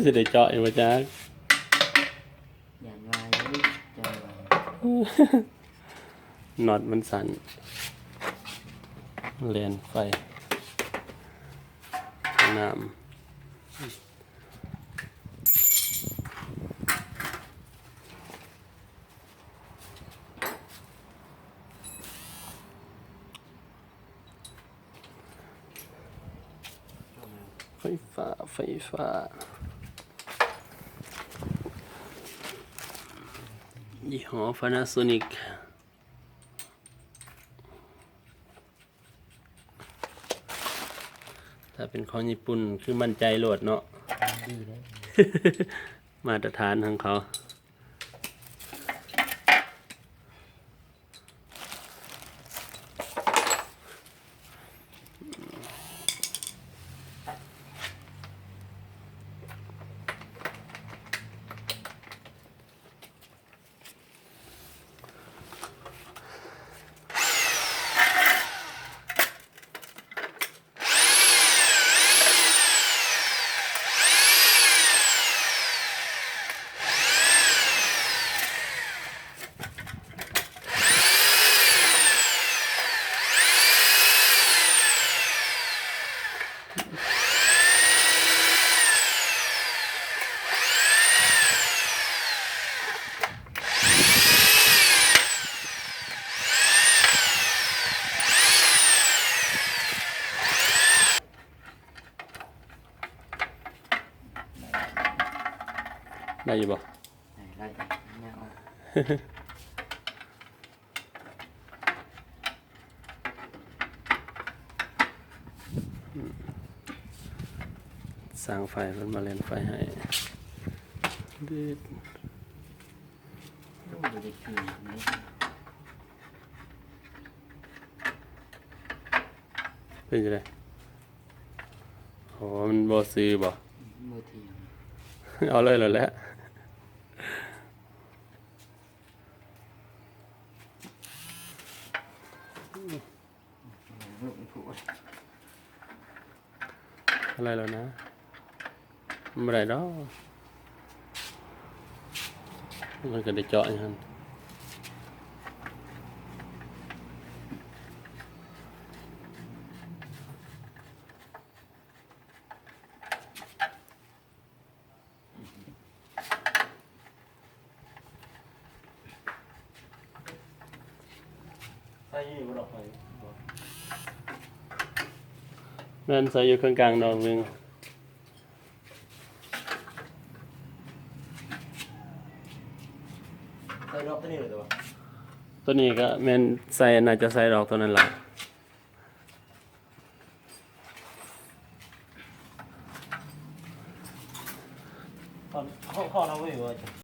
สิได้เจาะอยู่บ่จ๊ะอย่างไรจะ น็อตมันสั่นเลียนไฟน้ำไฟฟ้ายี่ห้อ Panasonic ถ้าเป็นของญี่ปุ่นคือมั่นใจโหลดเนาะ ดีเลย มาตรฐานของเขาได้อยู่บ่ ไรเนี่ยเอาสร้างไฟมันมาเล่นไฟให้ดืด ดูเด็กผีนี่ เป็นยังไงโอ้มันบ่ซื้อบ่ มือเทียม เอาเลยเหรอแหละอะไรแล้วนะไม่ได้ดอกมันก็ได้เจาะอย่างนั้นใส่อยู่ดอกไฟนั่นใส่อยู่ข้างกลางดอกหนึงใส่รอบตัวนี้เลยตัว ตัวนี้ก็แม่นใส่น่าจะใส่ดอกตัวนั้นแหละ ข้อเราไม่รู้ว่า